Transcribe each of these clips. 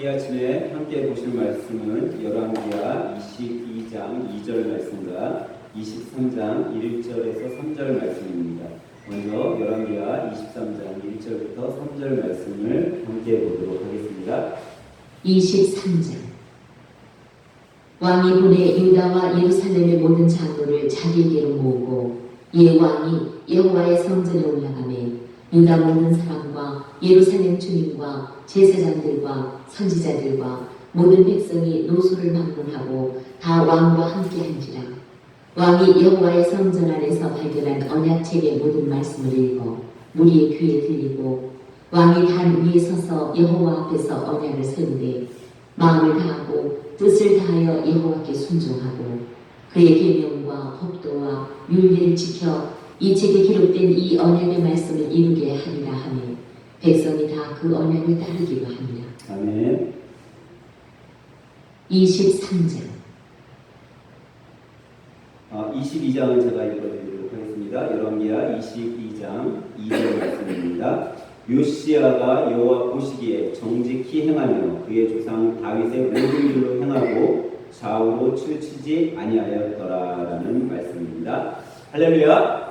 이 아침에 함께 보실 말씀은 열왕기하 22장 2절 말씀과 23장 1절에서 3절 말씀입니다. 먼저 열왕기하 23장 1절부터 3절 말씀을 함께 보도록 하겠습니다. 23장 왕이 보내 유다와 예루살렘의 모든 장로를 자기에게로 모으고 이에 왕이 여호와의 성전에 올라가매 유다 모든 사람과 예루살렘 주민과 제사장들과 선지자들과 모든 백성이 노소를 막론하고 다 왕과 함께한지라. 왕이 여호와의 성전 안에서 발견한 언약책의 모든 말씀을 읽어 무리의 귀에 들리고 왕이 단 위에 서서 여호와 앞에서 언약을 세우되 마음을 다하고 뜻을 다하여 여호와께 순종하고 그의 계명과 법도와 율례를 지켜 이 책에 기록된 이 언약의 말씀을 이루게 하리라 하며 백성이 다 그 언약을 따르기로 합니다. 아멘. 23장 22장을 제가 읽어드리도록 하겠습니다. 열왕기하 22장 2절 말씀입니다. 요시야가 여호와 보시기에 정직히 행하며 그의 조상 다윗의 모든 일로 행하고 좌우로 치우치지 아니하였더라라는 말씀입니다. 할렐루야.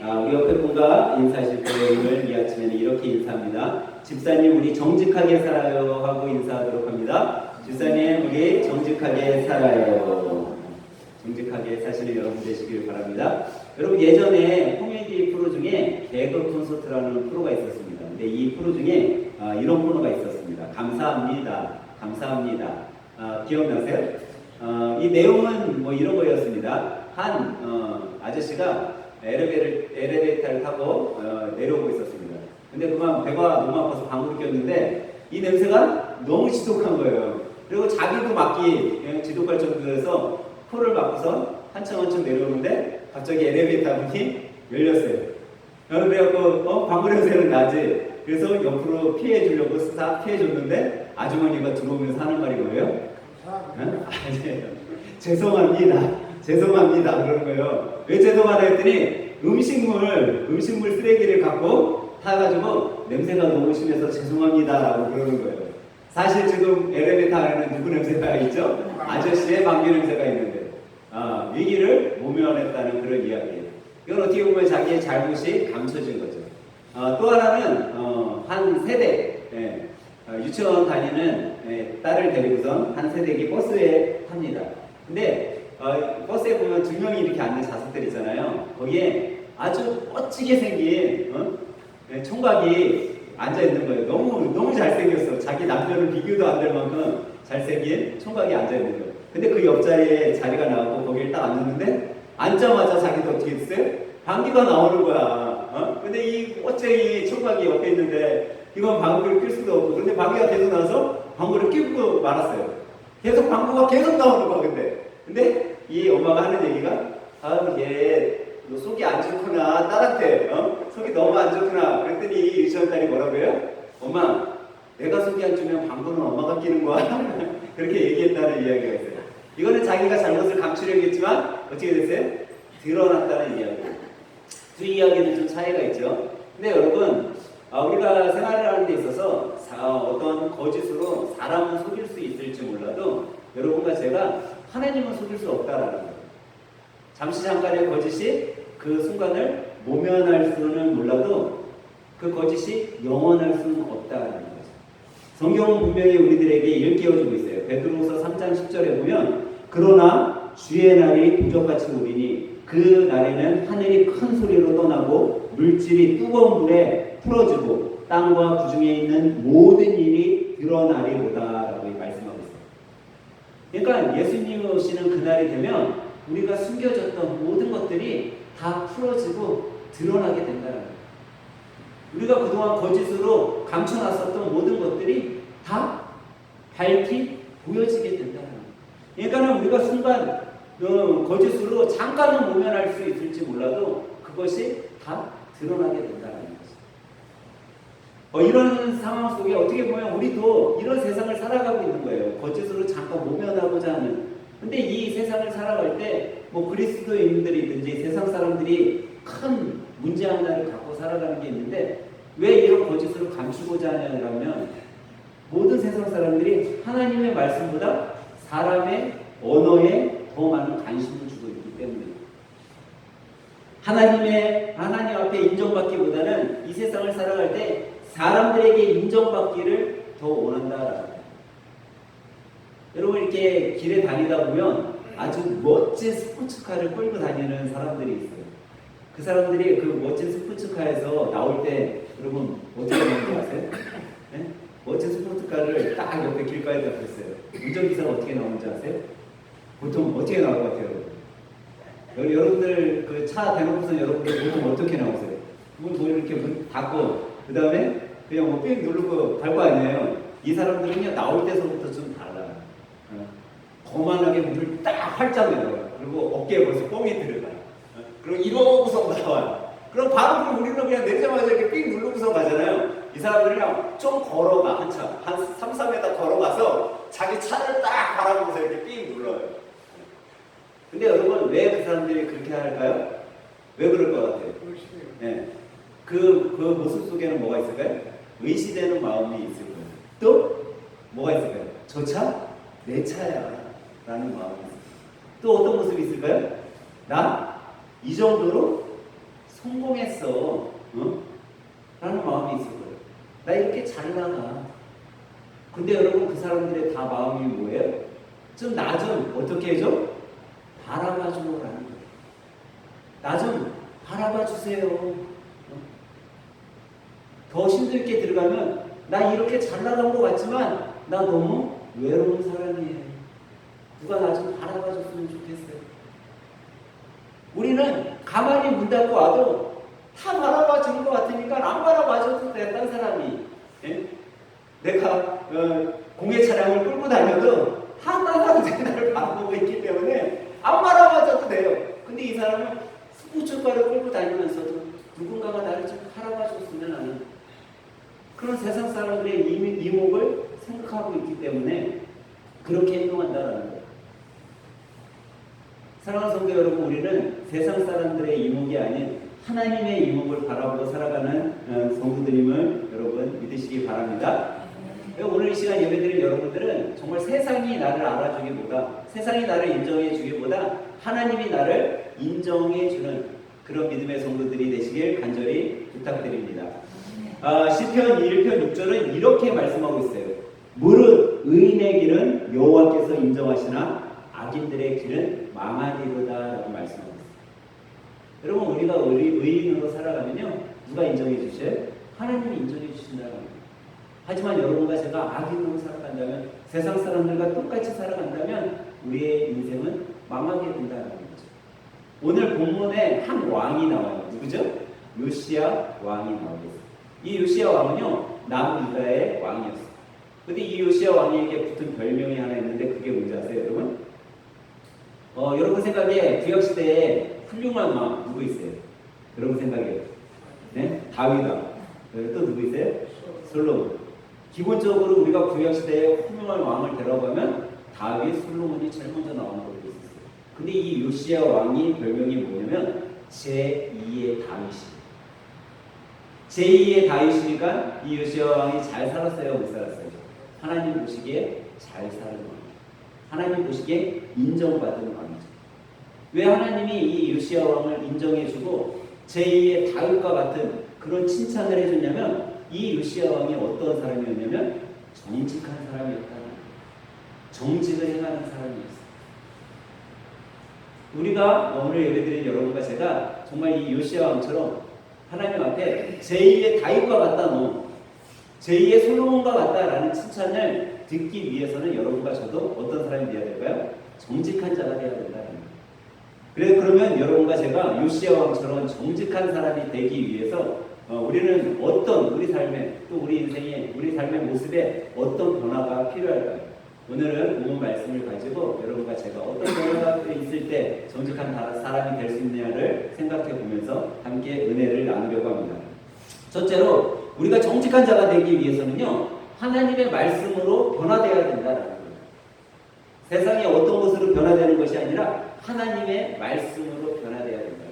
우리 옆에 분과 인사하실 때 오늘 이 아침에는 이렇게 인사합니다. 집사님 우리 정직하게 살아요 하고 인사하도록 합니다. 집사님 우리 정직하게 살아요. 정직하게 사시는 여러분 되시길 바랍니다. 여러분 예전에 코미디 프로 중에 개그 콘서트라는 프로가 있었습니다. 근데 이 프로 중에 이런 코너가 있었습니다. 감사합니다. 감사합니다. 기억나세요? 이 내용은 뭐 이런 거였습니다. 한 아저씨가 엘리베이터를 타고 내려오고 있었습니다. 근데 그만 배가 너무 아파서 방구를 꼈는데 이 냄새가 너무 지독한 거예요. 그리고 자기도 맡기 지독할 정도여서 코를 막고서 한참 내려오는데 갑자기 엘리베이터 문이 열렸어요. 그래갖고 방구 냄새는 나지. 그래서 옆으로 피해 주려고 싹 피해 줬는데 아주머니가 들어오면서 하는 말이 뭐예요? 아니에요. 죄송합니다 그러는 거예요. 왜 죄송하다 했더니 음식물 쓰레기를 갖고 타가지고 냄새가 너무 심해서 죄송합니다라고 그러는 거예요. 사실 지금 엘리베이터 안에는 누구 냄새가 있죠? 아저씨의 방귀 냄새가 있는데 위기를 모면했다는 그런 이야기예요. 이건 어떻게 보면 자기의 잘못이 감춰진 거죠. 또 하나는 한 세대 유치원 다니는 딸을 데리고선 한 세대기 버스에 탑니다. 근데 버스에 보면 두 명이 이렇게 앉는 좌석들 있잖아요. 거기에 아주 멋지게 생긴 총각이 앉아 있는 거예요. 너무 잘생겼어. 자기 남편은 비교도 안 될 만큼 잘생긴 총각이 앉아 있는 거예요. 근데 그 옆자리에 자리가 나왔고 거기를 딱 앉았는데 앉자마자 자기도 어떻게 했어요? 방귀가 나오는 거야. 근데 이 멋쟁이 총각이 옆에 있는데 이건 방귀를 낄 수도 없고 그런데 방귀가 계속 나와서 방구를 끼고 말았어요. 계속 방구가 계속 나오는 거야. 근데 이 엄마가 하는 얘기가 얘 너 속이 안 좋구나 딸한테 속이 너무 안 좋구나 그랬더니 이 유치원 딸이 뭐라고 해요? 엄마 내가 속이 안 좋으면 방구는 엄마가 끼는 거야. 그렇게 얘기했다는 이야기가 있어요. 이거는 자기가 잘못을 감추려고 했지만 어떻게 됐어요? 드러났다는 이야기예요. 두 이야기는 좀 차이가 있죠. 근데 여러분 우리가 생활을 하는 데 있어서 어떤 거짓으로 사람은 속일 수 있을지 몰라도 여러분과 제가 하나님은 속일 수 없다라는 거예요. 잠시 잠깐의 거짓이 그 순간을 모면할 수는 몰라도 그 거짓이 영원할 수는 없다라는 거죠. 성경은 분명히 우리들에게 일깨워주고 있어요. 베드로후서 3장 10절에 보면 그러나 주의 날이 도적같이 오리니 그 날에는 하늘이 큰 소리로 떠나고 물질이 뜨거운 불에 풀어지고 땅과 그 중에 있는 모든 일이 드러나리로다라고 말씀하고 있어요. 그러니까 예수님 오시는 그날이 되면 우리가 숨겨졌던 모든 것들이 다 풀어지고 드러나게 된다는 거예요. 우리가 그동안 거짓으로 감춰놨었던 모든 것들이 다 밝히 보여지게 된다는 거예요. 그러니까 우리가 순간 거짓으로 잠깐은 모면할 수 있을지 몰라도 그것이 다 드러나게 된다는 거죠. 이런 상황 속에 어떻게 보면 우리도 이런 세상을 살아가고 있는 거예요. 거짓으로 잠깐 모면하고자 하는. 근데 이 세상을 살아갈 때 뭐 그리스도인들이든지 세상 사람들이 큰 문제 하나를 갖고 살아가는 게 있는데 왜 이런 거짓으로 감추고자 하냐면 모든 세상 사람들이 하나님의 말씀보다 사람의 언어에 더 많은 관심을 주고 있기 때문에 하나님 앞에 인정받기보다는 이 세상을 살아갈 때 사람들에게 인정받기를 더 원한다라는 거예요. 여러분 이렇게 길에 다니다 보면 아주 멋진 스포츠카를 끌고 다니는 사람들이 있어요. 그 사람들이 그 멋진 스포츠카에서 나올 때 여러분 어떻게 나오는지 아세요? 네? 멋진 스포츠카를 딱 옆에 길가에다 뒀어요. 운전기사가 어떻게 나오는지 아세요? 보통 어떻게 나올 것 같아요? 여러분들 그 차 대놓고서 여러분들 보통 어떻게 나오세요? 문 이렇게 문 닫고 그 다음에 그냥 뭐 삥 누르고 갈 거 아니에요. 이 사람들은요 나올 때서부터 좀 달라요. 거만하게 문을 딱 활짝 열어요. 그리고 어깨에 벌써 뻥이 들어가요. 그리고 이러고서 나와요. 그럼 바로 우리는 그냥 내자마자 이렇게 삥 누르고서 가잖아요. 이 사람들이랑 좀 걸어가 한참 한 3, 4m 걸어가서 자기 차를 딱 바라보면서 이렇게 삥 눌러요. 근데 여러분 왜 그 사람들이 그렇게 할까요? 왜 그럴 것 같아요? 네. 그 모습 속에는 뭐가 있을까요? 의시되는 마음이 있을 거예요. 또 뭐가 있을까요? 저 차? 내 차야 라는 마음이 있어요. 또 어떤 모습이 있을까요? 나 이 정도로 성공했어 라는 마음이 있을 거예요. 나 이렇게 잘 나가. 근데 여러분 그 사람들의 다 마음이 뭐예요? 좀 나 좀 어떻게 해줘? 바라봐 주라는 거예요. 나 좀 바라봐 주세요. 더 힘들게 들어가면 나 이렇게 잘 나간 것 같지만 나 너무 외로운 사람이에요. 누가 나 좀 바라봐 줬으면 좋겠어요. 우리는 가만히 문 닫고 와도 다 바라봐 주는 것 같으니까 안 바라봐 줘도 돼, 딴 사람이. 예? 내가 공예 차량을 끌고 다녀도 다 딴 사람들이 나를 바라보고 있기 때문에 안 바라봐 줘도 돼요. 근데 이 사람은 스포츠카를 끌고 다니면서도 누군가가 나를 좀 바라봐 줬으면 하는 그런 세상 사람들의 이목을 생각하고 있기 때문에 그렇게 행동한다는 거예요. 사랑하는 성도 여러분, 우리는 세상 사람들의 이목이 아닌 하나님의 이목을 바라보고 살아가는 성도들임을 여러분 믿으시기 바랍니다. 오늘 이 시간 예배드린 여러분들은 정말 세상이 나를 알아주기보다 세상이 나를 인정해주기보다 하나님이 나를 인정해주는 그런 믿음의 성도들이 되시길 간절히 부탁드립니다. 시편 1편 6절은 이렇게 말씀하고 있어요. 무릇 의인의 길은 여호와께서 인정하시나 악인들의 길은 망하리로다라고 말씀하고 있어요. 여러분 우리가 의인으로 살아가면요 누가 인정해 주셔요? 하나님이 인정해 주신다는 거예요. 하지만 여러분과 제가 악인으로 살아간다면 세상 사람들과 똑같이 살아간다면 우리의 인생은 망하게 된다는 거죠. 오늘 본문에 한 왕이 나와요. 누구죠? 요시야 왕이 나오겠어요. 이 요시야 왕은요 남유다의 왕이었어요. 근데 이 요시야 왕에게 붙은 별명이 하나 있는데 그게 뭔지 아세요 여러분? 여러분 생각에 구약시대에 훌륭한 왕 누구 있어요? 여러분 생각에 네? 다윗왕. 또 누구 있어요? 솔로몬. 기본적으로 우리가 구약시대에 훌륭한 왕을 데려가면 다윗, 솔로몬이 제일 먼저 나오는 걸로 있었어요. 근데 이 요시야 왕이 별명이 뭐냐면 제2의 다윗이에요. 제2의 다윗이니까 이 요시야 왕이 잘 살았어요? 못 살았어요? 하나님 보시기에 잘 사는 왕. 하나님 보시기에 인정받은 왕이죠. 왜 하나님이 이 요시야 왕을 인정해주고 제2의 다윗과 같은 그런 칭찬을 해줬냐면 이 요시야 왕이 어떤 사람이었냐면 정직한 사람이었다는 거예요. 정직을 행하는 사람이었어요. 우리가 오늘 예배드린 여러분과 제가 정말 이 요시야 왕처럼 하나님 앞에 제2의 다윗과 같다 제2의 솔로몬과 같다라는 칭찬을 듣기 위해서는 여러분과 저도 어떤 사람이 되어야 될까요? 정직한 자가 되어야 된다는 거예요. 그러면 여러분과 제가 요시야 왕처럼 정직한 사람이 되기 위해서 우리는 어떤 우리 삶에 또 우리 인생에 우리 삶의 모습에 어떤 변화가 필요할까요? 오늘은 본문 말씀을 가지고 여러분과 제가 어떤 변화가 있을 때 정직한 사람이 될 수 있느냐를 생각해 보면서 함께 은혜를 나누려고 합니다. 첫째로 우리가 정직한 자가 되기 위해서는요 하나님의 말씀으로 변화되어야 된다는 거예요. 세상이 어떤 것으로 변화되는 것이 아니라 하나님의 말씀으로 변화되어야 된다.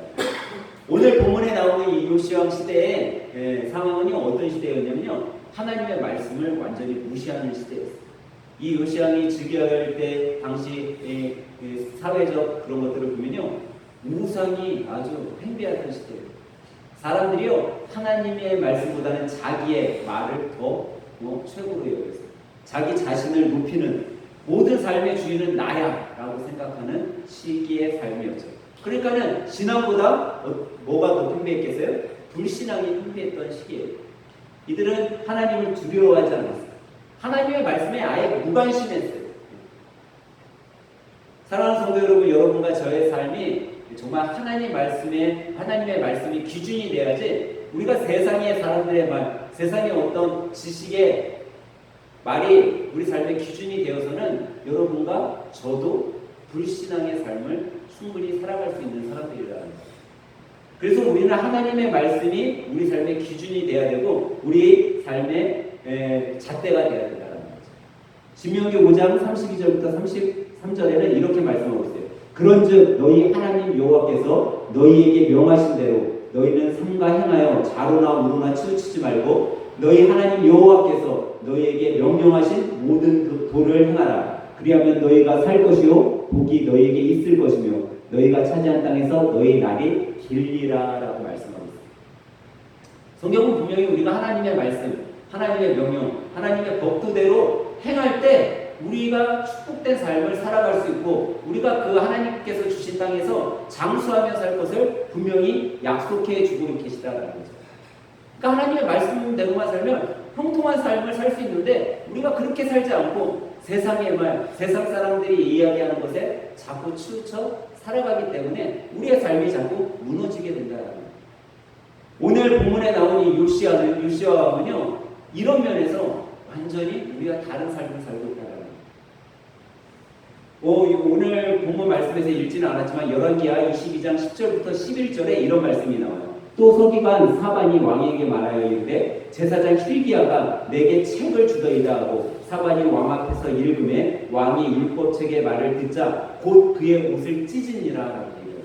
오늘 본문에 나오는 이 요시왕 시대의 상황은요, 어떤 시대였냐면요, 하나님의 말씀을 완전히 무시하는 시대였어요. 이 요시왕이 즉위할 때 당시 사회적 그런 것들을 보면요, 우상이 아주 팽배하던 시대예요. 사람들이요, 하나님의 말씀보다는 자기의 말을 더 최고로 여겼어요. 자기 자신을 높이는, 모든 삶의 주인은 나야 라고 생각하는 시기의 삶이었죠. 그러니까는 신앙보다 뭐가 더 팽배했겠어요? 불신앙이 팽배했던 시기예요. 이들은 하나님을 두려워하지 않았어요. 하나님의 말씀에 아예 무관심했어요. 사랑하는 성도 여러분, 여러분과 저의 삶이 정말 하나님의 말씀이 기준이 돼야지, 우리가 세상의 사람들의 말, 세상의 어떤 지식의 말이 우리 삶의 기준이 되어서는 여러분과 저도 불신앙의 삶을 충분히 살아갈 수 있는 사람들이라는 거예요. 그래서 우리는 하나님의 말씀이 우리 삶의 기준이 돼야 되고, 우리 삶의 잣대가 돼야 된다는 거죠. 신명기 5장 32절부터 33절에는 이렇게 말씀하고 있어요. 그런즉 너희 하나님 여호와께서 너희에게 명하신 대로 너희는 삼가 행하여 자로나 우로나 치우치지 말고, 너희 하나님 여호와께서 너희에게 명령하신 모든 도를 행하라. 그리하면 너희가 살 것이요 복이 너희에게 있을 것이며 너희가 차지한 땅에서 너희 날이 길리라 라고 말씀하고 있습니다. 성경은 분명히 우리가 하나님의 말씀, 하나님의 명령, 하나님의 법도대로 행할 때 우리가 축복된 삶을 살아갈 수 있고, 우리가 그 하나님께서 주신 땅에서 장수하며 살 것을 분명히 약속해 주고 계시다는 거죠. 그러니까 하나님의 말씀대로만 살면 형통한 삶을 살 수 있는데, 우리가 그렇게 살지 않고 세상의 말, 세상 사람들이 이야기하는 것에 자꾸 치우쳐 살아가기 때문에 우리의 삶이 자꾸 무너지게 된다는 거예요. 오늘 본문에 나온 이 요시야는요, 이런 면에서 완전히 우리가 다른 삶을 살고 있다는 거예요. 오늘 본문 말씀에서 읽지는 않았지만 열왕기하 22장 10절부터 11절에 이런 말씀이 나와요. 또 서기관 사반이 왕에게 말하여 이르되 제사장 힐기야가 내게 책을 주더이다 하고, 사반이 왕 앞에서 읽음에 왕이 율법책의 말을 듣자 곧 그의 옷을 찢으니라 라고 얘기해요.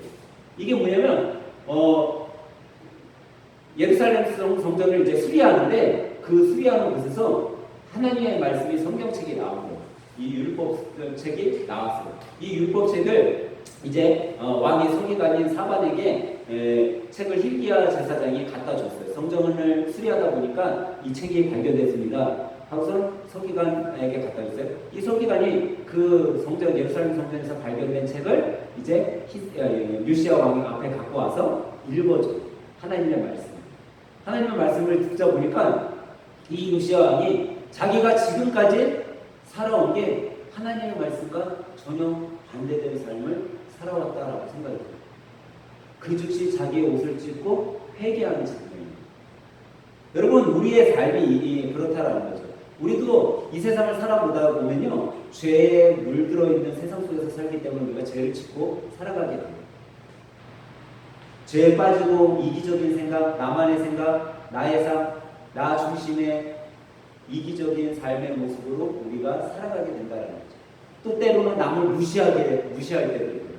이게 뭐냐면 예루살렘 성전을 이제 수리하는데, 그 수리하는 곳에서 하나님의 말씀이 성경책이 나오고 이 율법책이 나왔어요. 이 율법책을 이제 왕의 서기관인 사반에게 책을 힐기야 제사장이 갖다 줬어요. 성전을 수리하다 보니까 이 책이 발견됐습니다. 하고서 서기관에게 갖다 줬어요. 이 서기관이 그 성전, 예루살렘 성전에서 발견된 책을 이제 요시야 왕 앞에 갖고 와서 읽어줘요. 하나님의 말씀. 하나님의 말씀을 듣자 보니까 이 요시야 왕이 자기가 지금까지 살아온 게 하나님의 말씀과 전혀 반대되는 삶을 살아왔다라고 생각이 들어요. 그 즉시 자기의 옷을 찢고 회개하는 장면입니다. 여러분, 우리의 삶이 그렇다라는 거죠. 우리도 이 세상을 살아보다 보면요, 죄에 물들어 있는 세상 속에서 살기 때문에 우리가 죄를 짓고 살아가게 됩니다. 죄에 빠지고 이기적인 생각, 나만의 생각, 나의 삶, 나 중심의 이기적인 삶의 모습으로 우리가 살아가게 된다는 거죠. 또 때로는 남을 무시할 때도 있고요.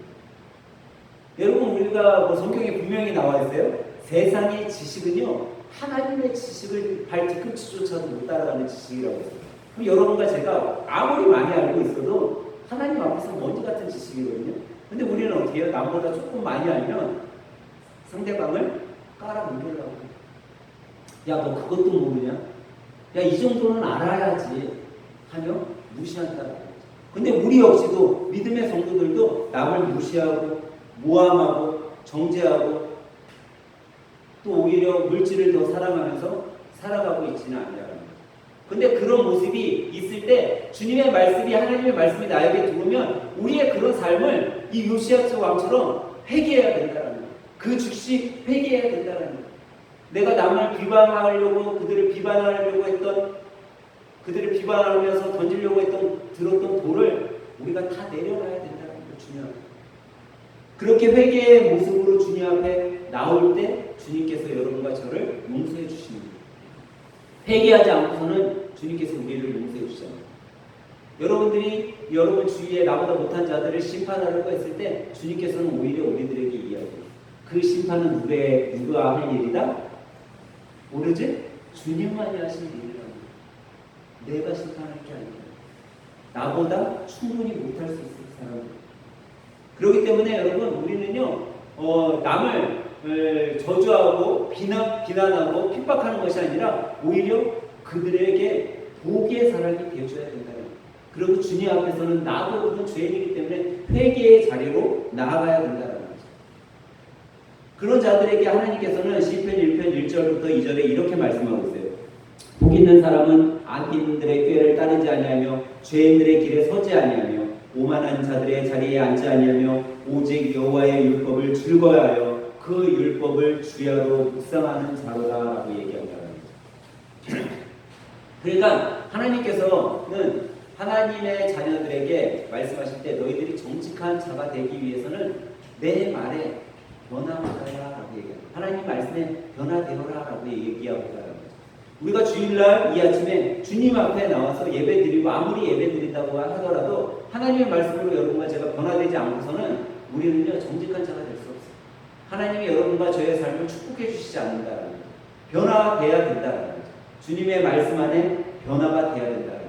여러분, 우리가 성경에 분명히 나와 있어요. 세상의 지식은요, 하나님의 지식을 발 뒤꿈치조차도 못 따라가는 지식이라고 했어요. 그럼 여러분과 제가 아무리 많이 알고 있어도 하나님 앞에서 먼지 같은 지식이거든요. 근데 우리는 어떻게 해요? 남보다 조금 많이 알면 상대방을 깔아뭉개려고 해요. 야, 너 그것도 모르냐? 야, 이 정도는 알아야지 하며 무시한다는 거죠. 근데 우리 역시도, 믿음의 성도들도 남을 무시하고 모함하고 정죄하고 또 오히려 물질을 더 사랑하면서 살아가고 있지는 않냐는 거예요. 근데 그런 모습이 있을 때 주님의 말씀이, 하나님의 말씀이 나에게 들어오면 우리의 그런 삶을 이 요시야 왕처럼 회개해야 된다는 거예요. 그 즉시 회개해야 된다는 거예요. 내가 남을 비방하려고, 그들을 비방하면서 던지려고 들었던 돌을 우리가 다 내려놔야 된다는 거 중요합니다. 그렇게 회개의 모습으로 주님 앞에 나올 때 주님께서 여러분과 저를 용서해 주십니다. 회개하지 않고서는 주님께서 우리를 용서해 주잖아요. 여러분들이 여러분 주위에 나보다 못한 자들을 심판하려고 했을 때 주님께서는 오히려 우리들에게 이야기해요. 그 심판은 누가 할 일이다? 오로지 주님만이 하실 일이라고. 내가 심판할 게 아니라 나보다 충분히 못할 수 있을 사람. 그렇기 때문에 여러분 우리는요 남을 저주하고 비난하고 핍박하는 것이 아니라 오히려 그들에게 복의 사람이 되어줘야 된다. 그리고 주님 앞에서는 나도 그런 죄인이기 때문에 회개의 자리로 나아가야 된다는 거죠. 그런 자들에게 하나님께서는 시편 1편 1절부터 2절에 이렇게 말씀하고 있어요. 복 있는 사람은 악인들의 꾀를 따르지 아니하며 죄인들의 길에 서지 아니하며 오만한 자들의 자리에 앉지 아니하며 오직 여호와의 율법을 즐거워하여 그 율법을 주야로 묵상하는 자로다라고 얘기한다는 거죠. 그러니까 하나님께서는 하나님의 자녀들에게 말씀하실 때 너희들이 정직한 자가 되기 위해서는 내 말에 변화하라라고 얘기합니다. 하나님 말씀에 변화되어라라고 얘기하고 있다는 거죠. 우리가 주일날 이 아침에 주님 앞에 나와서 예배드리고 아무리 예배드린다고 하더라도 하나님의 말씀으로 여러분과 제가 변화되지 않고서는 우리는요 정직한 자가 될 수 없어요. 하나님이 여러분과 저의 삶을 축복해 주시지 않는다는 거죠. 변화돼야 된다는 거죠. 주님의 말씀 안에 변화가 돼야 된다는 거죠.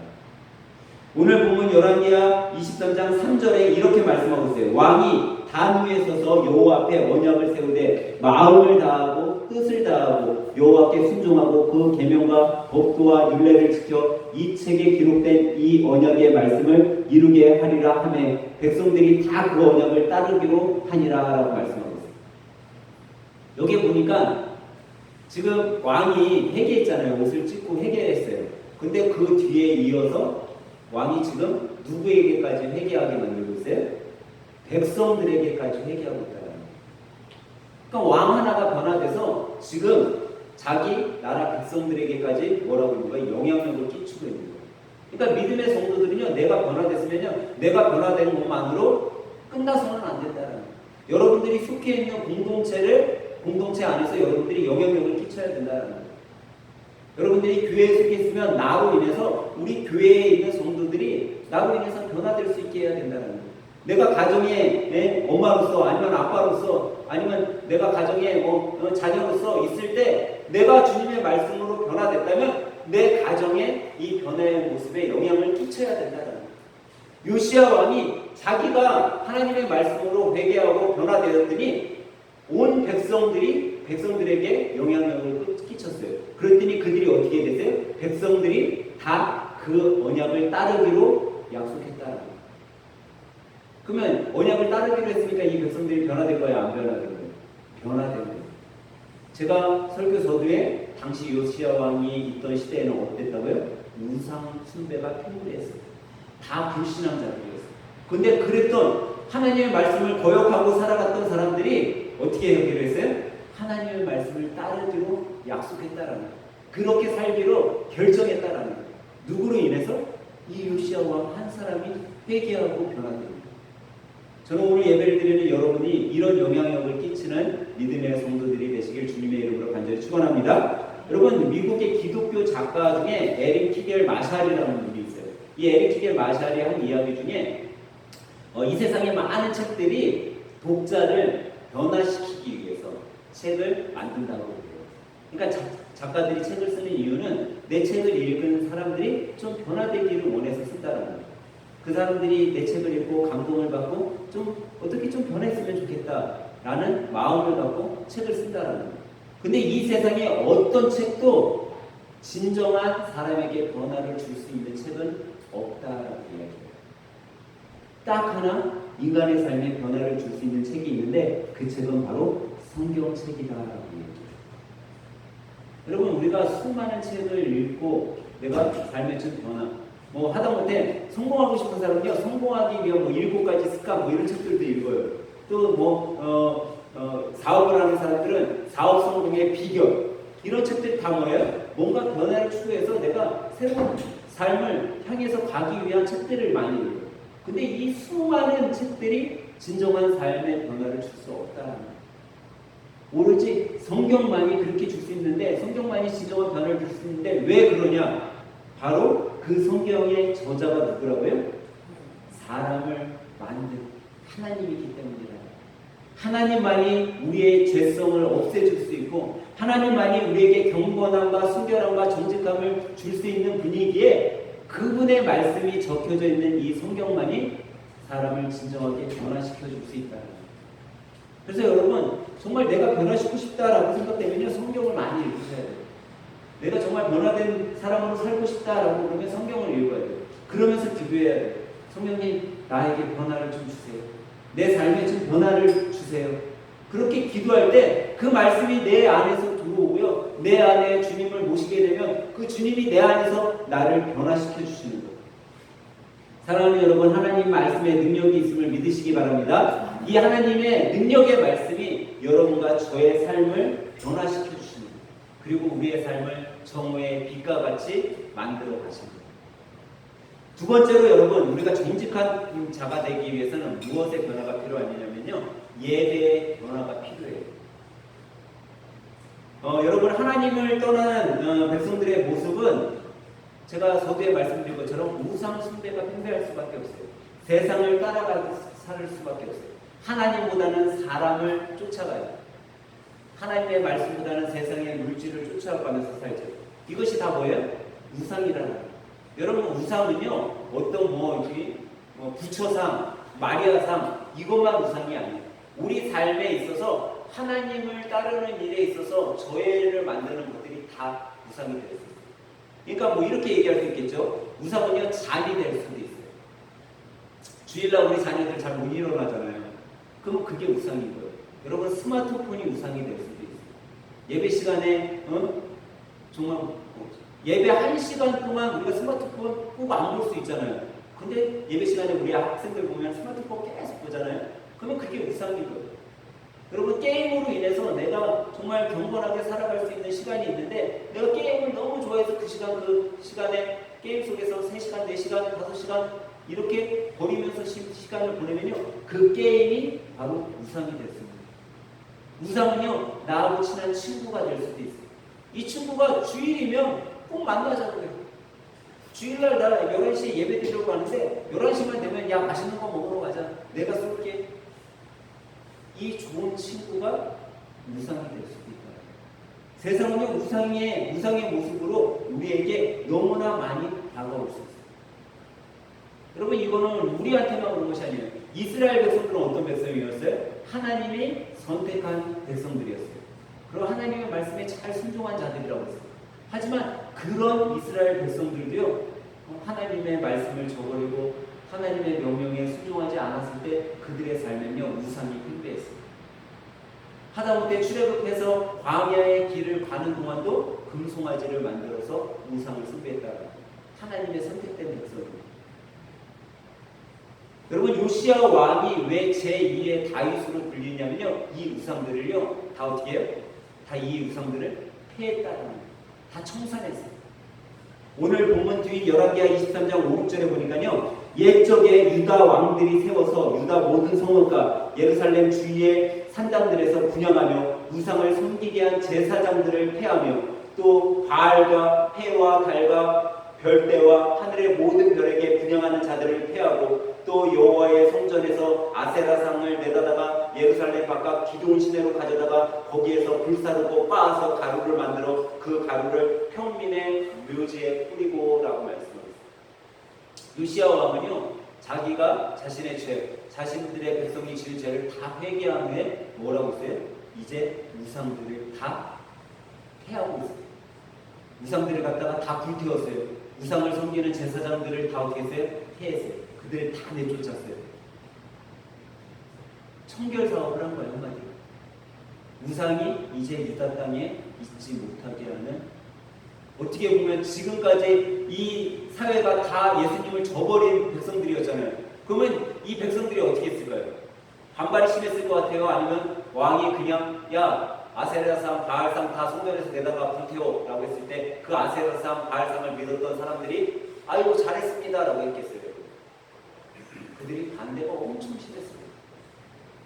오늘 보면 열왕기하 23장 3절에 이렇게 말씀하고 있어요. 왕이 단 위에 서서 여호와 앞에 언약을 세우되 마음을 다하고 뜻을 다하고 여호와께 순종하고 그 계명과 법도와 율례를 지켜 이 책에 기록된 이 언약의 말씀을 이루게 하리라 하며 백성들이 다 그 언약을 따르기로 하니라라고 말씀하고 있어요. 여기 보니까 지금 왕이 회개했잖아요. 옷을 찢고 회개했어요. 근데 그 뒤에 이어서 왕이 지금 누구에게까지 회개하게 만들고 있어요? 백성들에게까지 회개하고 있다는 거예요. 그러니까 왕 하나가 변화돼서 지금 자기 나라 백성들에게까지 뭐라고 있는 거예요? 영향력을 끼치고 있는 거예요. 그러니까 믿음의 성도들은요, 내가 변화됐으면요, 내가 변화되는 것만으로 끝나서는 안 된다는 거예요. 여러분들이 속해 있는 공동체 안에서 여러분들이 영향력을 끼쳐야 된다는 거예요. 여러분들이 교회에 속해 있으면 나로 인해서 우리 교회에 있는 성도들이 나로 인해서 변화될 수 있게 해야 된다는 거예요. 내가 가정의 엄마로서 아니면 아빠로서 아니면 내가 가정의 자녀로서 있을 때 내가 주님의 말씀으로 변화됐다면 내 가정에 이 변화의 모습에 영향을 끼쳐야 된다는 거예요. 요시야 왕이 자기가 하나님의 말씀으로 회개하고 변화되었더니 온 백성들에게 영향력을 끼쳤어요. 그랬더니 그들이 어떻게 됐어요? 백성들이 다 그 언약을 따르기로 약속했다. 그러면 언약을 따르기로 했으니까 이 백성들이 변화된 거야, 안 변화된 거야? 변화된 거예요. 제가 설교 서두에 당시 요시야 왕이 있던 시대에는 어땠다고요? 우상 숭배가 팽배했어요. 다 불신앙자들이었어요. 근데 그랬던 하나님의 말씀을 거역하고 살아갔던 사람들이 어떻게 하기로 했어요? 하나님의 말씀을 따르기로 약속했다라는 거예요. 그렇게 살기로 결정했다라는 거예요. 누구로 인해서? 이 요시야 왕 한 사람이 회개하고 변화됩니다. 저는 오늘 예배를 드리는 여러분이 이런 영향력을 끼치는 믿음의 성도들이 되시길 주님의 이름으로 간절히 축원합니다. 여러분, 미국의 기독교 작가 중에 에릭 키겔 마샬이라는 분이 있어요. 이 에릭 키겔 마샬이 한 이야기 중에 이 세상에 많은 책들이 독자를 변화시키기 위해서 책을 만든다고 해요. 그러니까 작가들이 책을 쓰는 이유는 내 책을 읽은 사람들이 좀 변화되기를 원해서 쓴다는 거예요. 그 사람들이 내 책을 읽고 감동을 받고 좀 어떻게 좀 변했으면 좋겠다라는 마음을 갖고 책을 쓴다는 거예요. 근데 이 세상에 어떤 책도 진정한 사람에게 변화를 줄 수 있는 책은 없다라고 이야기해요. 딱 하나 인간의 삶에 변화를 줄 수 있는 책이 있는데 그 책은 바로 성경책이다라고 얘기해요. 여러분, 우리가 수많은 책을 읽고 내가 삶의 좀 변화 하다못해 성공하고 싶은 사람은요, 성공하기 위한 7가지 습관 이런 책들도 읽어요. 또 사업을 하는 사람들은 사업 성공의 비결 이런 책들이 다 뭐예요? 뭔가 변화를 추구해서 내가 새로운 삶을 향해서 가기 위한 책들을 많이 읽어요. 근데 이 수많은 책들이 진정한 삶의 변화를 줄 수 없다는 거예요. 오로지 성경만이 그렇게 줄 수 있는데, 성경만이 진정한 변화를 줄 수 있는데 왜 그러냐? 바로 그 성경의 저자가 누구라고요? 사람을 만든 하나님이기 때문이다. 하나님만이 우리의 죄성을 없애줄 수 있고 하나님만이 우리에게 경건함과 순결함과 정직함을 줄 수 있는 분위기에 그분의 말씀이 적혀져 있는 이 성경만이 사람을 진정하게 변화시켜 줄 수 있다. 그래서 여러분 정말 내가 변화시키고 싶다라고 생각되면요 성경을 많이 읽으셔야 돼요. 내가 정말 변화된 사람으로 살고 싶다라고 그러면 성경을 읽어야 돼요. 그러면서 기도해야 돼요. 성령님 나에게 변화를 좀 주세요. 내 삶에 좀 변화를 주세요. 그렇게 기도할 때 그 말씀이 내 안에서 들어오고요. 내 안에 주님을 모시게 되면 그 주님이 내 안에서 나를 변화시켜 주시는 거예요. 사랑하는 여러분, 하나님 말씀에 능력이 있음을 믿으시기 바랍니다. 이 하나님의 능력의 말씀이 여러분과 저의 삶을 변화시켜 주시는 거예요. 그리고 우리의 삶을 정오의 빛과 같이 만들어 가시는 거예요. 두 번째로 여러분, 우리가 정직한 자가 되기 위해서는 무엇의 변화가 필요하냐면요, 예배의 변화가 필요해요. 여러분, 하나님을 떠난 백성들의 모습은 제가 서두에 말씀드린 것처럼 우상 숭배가 팽배할 수밖에 없어요. 세상을 따라가 살 수밖에 없어요. 하나님보다는 사람을 쫓아가요. 하나님의 말씀보다는 세상의 물질을 쫓아가면서 살죠. 이것이 다 뭐예요? 우상이라는 거예요. 여러분, 우상은요 어떤 부처상, 마리아상 이것만 우상이 아니에요. 우리 삶에 있어서 하나님을 따르는 일에 있어서 저해를 만드는 것들이 다 우상이 되어 있어요. 그러니까 뭐 이렇게 얘기할 수 있겠죠. 우상은요 잠이 될 수도 있어요. 주일날 우리 자녀들 잘 못 일어나잖아요. 그럼 그게 우상인 거예요. 여러분, 스마트폰이 우상이 될 수도 있어요. 예배 시간에 정말 예배 1시간 동안 우리가 스마트폰 꼭 안 볼 수 있잖아요. 근데 예배 시간에 우리 학생들 보면 스마트폰 계속 보잖아요. 그러면 그게 우상인 거예요. 여러분, 게임으로 인해서 내가 정말 경건하게 살아갈 수 있는 시간이 있는데 내가 게임을 너무 좋아해서 그 시간에 게임 속에서 3시간, 4시간, 5시간 이렇게 버리면서 시간을 보내면요 그 게임이 바로 우상이 될 수 있습니다. 우상은요 나하고 친한 친구가 될 수도 있어요. 이 친구가 주일이면 꼭 만나자고요. 주일날 나 11시에 예배 드리려고 하는데 11시만 되면 야 맛있는 거 먹으러 가자. 내가 쏠게. 이 좋은 친구가 우상이 될 수도 있다. 세상은요 우상의 모습으로 우리에게 너무나 많이 다가올 수 있어요. 여러분, 이거는 우리한테만 그런 것이 아니에요. 이스라엘 백성들은 어떤 백성이었어요? 하나님이 선택한 백성들이었어요. 그리고 하나님의 말씀에 잘 순종한 자들이라고 했어요. 하지만 그런 이스라엘 백성들도요 하나님의 말씀을 저버리고 하나님의 명령에 순종하지 않았을 때 그들의 삶은요 우상이 팽배했어요. 하다못해 출애굽해서 광야의 길을 가는 동안도 금송아지를 만들어서 우상을 숭배했다가 하나님의 선택된 백성입니다. 여러분, 요시야 왕이 왜 제2의 다윗으로 불리냐면요 이 우상들을요 다 어떻게 해요? 다 이 우상들을 폐했다는 거예요. 다 청산했어요. 오늘 본문 뒤 열왕기하 23장 5, 6절에 보니까요 옛적에 유다 왕들이 세워서 유다 모든 성읍과 예루살렘 주위의 산당들에서 분향하며 우상을 섬기게 한 제사장들을 폐하며 또 바알과 해와 달과 별대와 하늘의 모든 별에게 분향하는 자들을 폐하고 또 여호와의 성전에서 아세라상을 내다다가 예루살렘 바깥 기드온 시내로 가져다가 거기에서 불사르고 빻아서 가루를 만들어 그 가루를 평민의 묘지에 뿌리고라고 말씀합니다. 요시야 왕은요 자기가 자신의 죄, 자신들의 백성이 지은 죄를 다 회개한 후에 뭐라고 했어요? 이제 우상들을 다 폐하고 있어요. 우상들을 갖다가 다 불태웠어요. 우상을 섬기는 제사장들을 다 어떻게 했어요? 폐했어요. 그들을 다 내쫓았어요. 청결 사업을 한 거예요, 한마디로. 우상이 이제 유다 땅에 있지 못하게 하는, 어떻게 보면 지금까지 이 사회가 다 예수님을 저버린 백성들이었잖아요. 그러면 이 백성들이 어떻게 했을까요? 반발이 심했을 것 같아요? 아니면 왕이 그냥 야 아세라상, 바알상 다 성전에서 내다가 불태워 라고 했을 때 그 아세라상, 바알상을 믿었던 사람들이 아이고 잘했습니다 라고 했겠어요? 그들이 반대가 엄청 심했어요.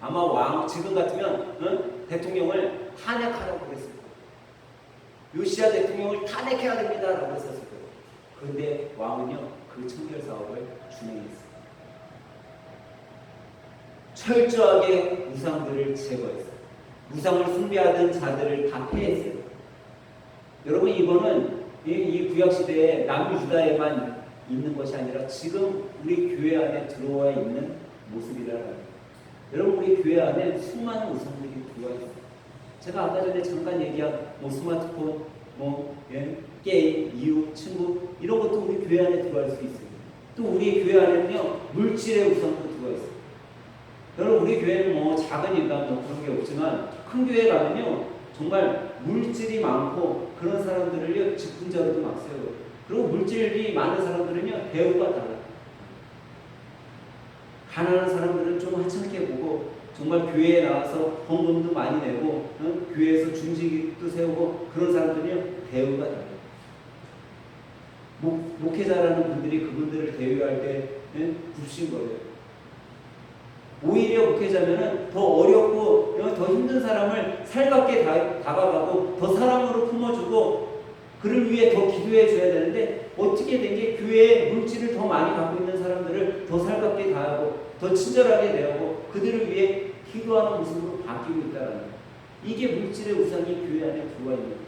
아마 왕 지금 같으면 대통령을 탄핵하라고 그랬을 거예요. 요시야 대통령을 탄핵해야 됩니다 라고 했었을 거예요. 그런데 왕은요 그 청결 사업을 준행했어요. 철저하게 우상들을 제거했어요. 우상을 숭배하던 자들을 다 폐했어요. 여러분, 이거는 이 구약시대에 남유다에만 있는 것이 아니라 지금 우리 교회 안에 들어와 있는 모습이라는 거예요. 여러분, 우리 교회 안에 수많은 우상들이 들어와 있어요. 제가 아까 전에 잠깐 얘기한 스마트폰, 게임, 이웃, 친구 이런 것도 우리 교회 안에 들어갈 수 있어요. 또 우리 교회 안에는요, 물질의 우상도 들어와 있어요. 여러분, 우리 교회는 작으니까 그런 게 없지만 큰 교회 가면요, 정말 물질이 많고 그런 사람들을요, 직분자로도 막 세워요. 그리고 물질이 많은 사람들은요, 대우가 달라요. 가난한 사람들은 좀 하찮게 보고 정말 교회에 나와서 헌금도 많이 내고 교회에서 중직도 세우고 그런 사람들은요, 대우가 달라요. 목회자라는 분들이 그분들을 대우할 때 부르신 거예요. 오히려 목회자면은 더 어렵고 더 힘든 사람을 살갑게 다가가고 더 사랑으로 품어주고 그를 위해 더 기도해 줘야 되는데, 어떻게 된 게 교회에 물질을 더 많이 갖고 있는 사람들을 더 살갑게 다하고 더 친절하게 대하고 그들을 위해 기도하는 모습으로 바뀌고 있다는 거예요. 이게 물질의 우상이 교회 안에 들어와 있는 거예요.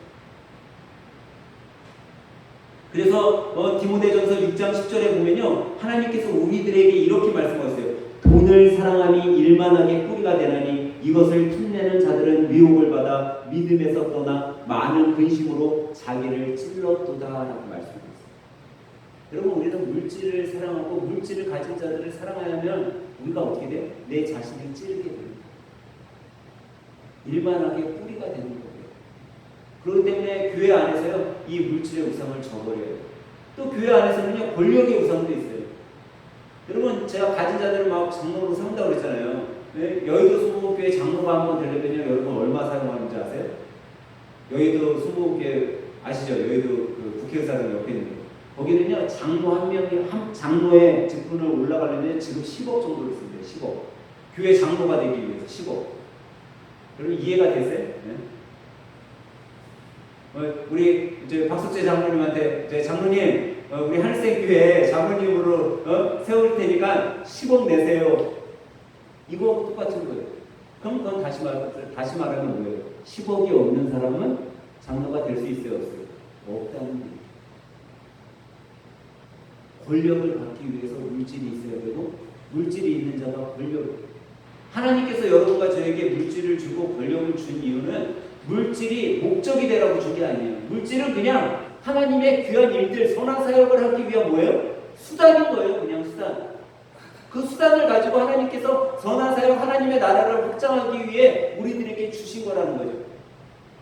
그래서 디모데전서 6장 10절에 보면요, 하나님께서 우리들에게 이렇게 말씀하셨어요. 돈을 사랑함이 일만하게 뿌리가 되나니 이것을 틈내는 자들은 미혹을 받아 믿음에서 떠나 많은 근심으로 자기를 찔렀도다라고 말씀하셨어요. 여러분, 우리는 물질을 사랑하고 물질을 가진 자들을 사랑하면 우리가 어떻게 돼요? 내 자신을 찌르게 됩니다. 일만하게 뿌리가 되는 거예요. 그렇기 때문에 교회 안에서요, 이 물질의 우상을 저버려야 돼요. 또 교회 안에서는요, 권력의 우상도 있어요. 여러분, 제가 가진 자들을 막 장로로 세운다고 그랬잖아요. 여의도 수목교회 장로가 한번 되려면요, 여러분 얼마 사용하는지 아세요? 여의도 수목교회 아시죠? 여의도 그 국회의사당 옆에 있는 거. 거기는요, 장로 한 명이 장로의 직분을 올라가려면 지금 10억 정도를 씁니다. 10억. 교회 장로가 되기 위해서 10억. 여러분, 이해가 되세요? 네? 우리 이제 박석재 장로님한테 장로님, 우리 한일생교회 장로님으로 세울 테니까 10억 내세요. 이거 똑같은 거예요. 그럼 그건 다시 말하면 뭐예요? 10억이 없는 사람은 장로가 될 수 있어요, 없어요? 없다는 거예요. 권력을 받기 위해서 물질이 있어야 되고, 물질이 있는 자가 권력을. 하나님께서 여러분과 저에게 물질을 주고 권력을 준 이유는 물질이 목적이 되라고 준 게 아니에요. 물질은 그냥 하나님의 귀한 일들, 선한 사역을 하기 위한 뭐예요? 수단인 거예요. 그냥 수단. 그 수단을 가지고 하나님께서 선한 사역, 하나님의 나라를 확장하기 위해 우리들에게 주신 거라는 거죠.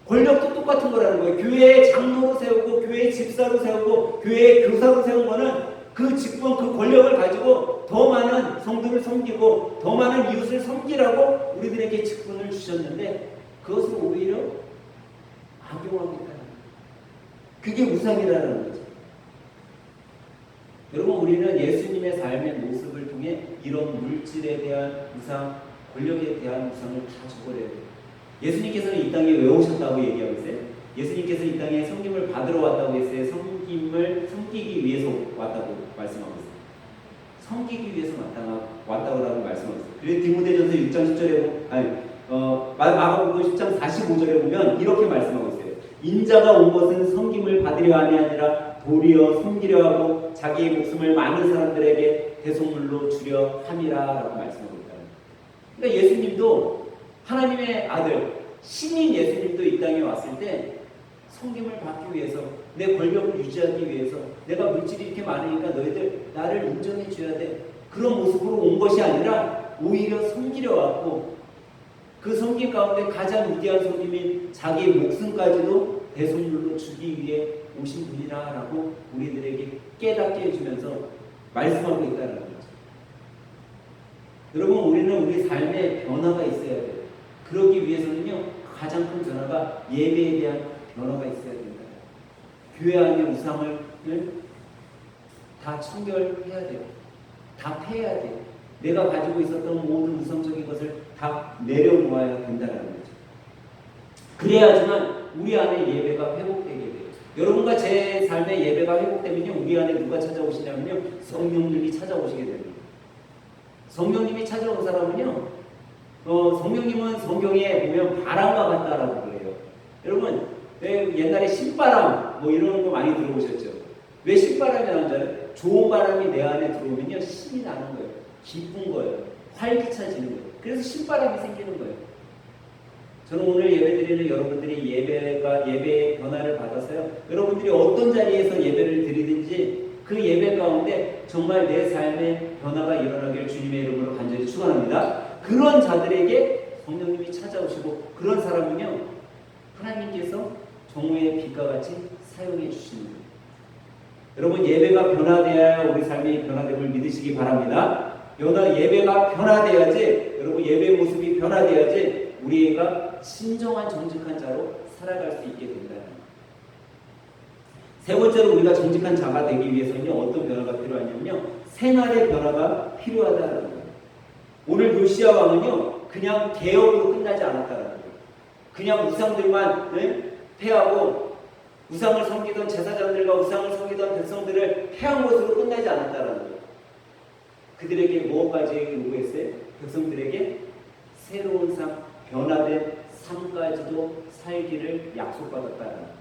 권력도 똑같은 거라는 거예요. 교회의 장로로 세우고, 교회의 집사로 세우고, 교회의 교사로 세운 거는 그 직분, 그 권력을 가지고 더 많은 성도를 섬기고 더 많은 이웃을 섬기라고 우리들에게 직분을 주셨는데, 그것을 오히려 악용하겠다는 거예요. 그게 우상이라는 거죠. 여러분, 우리는 예수님의 삶의 모습을 통해 이런 물질에 대한 우상, 권력에 대한 우상을 다 저버려야 돼요. 예수님께서는 이 땅에 왜 오셨다고 얘기하고 있어요? 예수님께서 이 땅에 섬김을 받으러 왔다고 했어요? 섬김을 섬기기 위해서 왔다고 말씀하고 있어요. 섬기기 위해서 왔다고 말씀하고 있어요. 그래서 디모데전서 6장 10절에 마가복음 10장 45절에 보면 이렇게 말씀하고 있어요. 인자가 온 것은 섬김을 받으려 함이 아니라 도리어 섬기려 하고 자기의 목숨을 많은 사람들에게 대속물로 주려 함이라라고 말씀하고 있다. 그러니까 예수님도 하나님의 아들, 신인 예수님도 이 땅에 왔을 때 섬김을 받기 위해서, 내 권력을 유지하기 위해서, 내가 물질이 이렇게 많으니까 너희들 나를 인정해 줘야 돼, 그런 모습으로 온 것이 아니라 오히려 섬기려 왔고, 그 섬김 가운데 가장 위대한 섬김인 자기의 목숨까지도 대속물로 주기 위해 오신 분이라라고 우리들에게 깨닫게 해주면서 말씀하고 있다는 거죠. 여러분, 우리는 우리 삶에 변화가 있어야 돼요. 그러기 위해서는요, 가장 큰 변화가 예배에 대한 변화가 있어야 된다. 교회 안의 우상을 다 청결해야 돼요. 다 패야 돼요. 내가 가지고 있었던 모든 우상적인 것을 다 내려놓아야 된다는 거죠. 그래야지만 우리 안에 예배가 회복되게 돼요. 여러분과 제 삶의 예배가 회복되면요, 우리 안에 누가 찾아오시냐면요, 성령님이 찾아오시게 됩니다. 성령님이 찾아온 사람은요, 성령님은 성경에 보면 바람과 같다라고 그래요. 여러분, 옛날에 신바람 뭐 이런 거 많이 들어보셨죠? 왜 신바람이 나는 줄 알아요? 좋은 바람이 내 안에 들어오면요, 신이 나는 거예요. 기쁜 거예요. 활기차지는 거예요. 그래서 신바람이 생기는 거예요. 저는 오늘 예배드리는 여러분들이 예배의 변화를 받아서요, 여러분들이 어떤 자리에서 예배를 드리든지 그 예배 가운데 정말 내 삶의 변화가 일어나길 주님의 이름으로 간절히 축원합니다. 그런 자들에게 성령님이 찾아오시고 그런 사람은요, 하나님께서 정오의 빛과 같이 사용해 주시는 거예요. 여러분, 예배가 변화되어야 우리 삶이 변화됨을 믿으시기 바랍니다. 예배가 변화돼야지, 여러분 예배의 모습이 변화돼야지 우리가 진정한 정직한 자로 살아갈 수 있게 된다. 세 번째로 우리가 정직한 자가 되기 위해서는요, 어떤 변화가 필요하냐면요, 생활의 변화가 필요하다는 거예요. 오늘 요시야 왕은요, 그냥 개혁으로 끝나지 않았다는 거예요. 그냥 우상들만 패하고 우상을 섬기던 제사장들과 우상을 섬기던 백성들을 패한 것으로 끝나지 않았다는 거예요. 그들에게 무엇까지 요구했어요? 백성들에게 새로운 삶, 변화된 삶까지도 살기를 약속받았다는 거예요.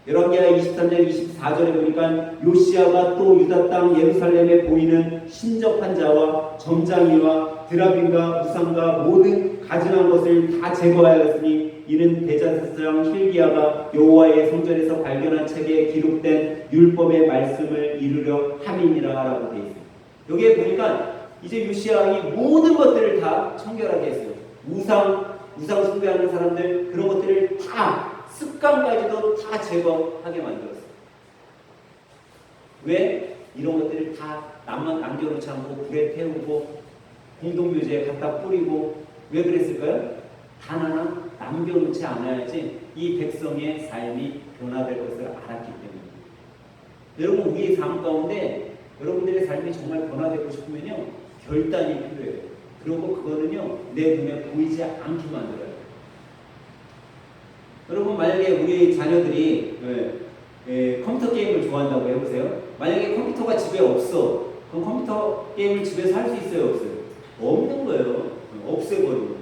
열왕기하 23장 24절에 보니까 요시야가 또 유다 땅 예루살렘에 보이는 신접한 자와 점장이와 드라빔과 우상과 모든 가증한 것을 다 제거하였으니 이는 대제사장 hil기야가 여호와의 성전에서 발견한 책에 기록된 율법의 말씀을 이루려 함이니라라고 되어 있습니다. 여기에 보니까 이제 요시야 왕이 모든 것들을 다 청결하게 했어요. 우상 숭배하는 사람들, 그런 것들을 다, 습관까지도 다 제거하게 만들었어요. 왜? 이런 것들을 다 남겨놓지 않고 불에 태우고 공동묘지에 갖다 뿌리고, 왜 그랬을까요? 단 하나 남겨놓지 않아야지 이 백성의 삶이 변화될 것을 알았기 때문에. 여러분, 우리의 삶 가운데 여러분들의 삶이 정말 변화되고 싶으면요, 결단이 필요해요. 그리고 그거는요, 내 눈에 보이지 않게 만들어요. 여러분, 만약에 우리 자녀들이 컴퓨터 게임을 좋아한다고 해보세요. 만약에 컴퓨터가 집에 없어. 그럼 컴퓨터 게임을 집에서 할 수 있어요, 없어요? 없는 거예요. 없애버리고.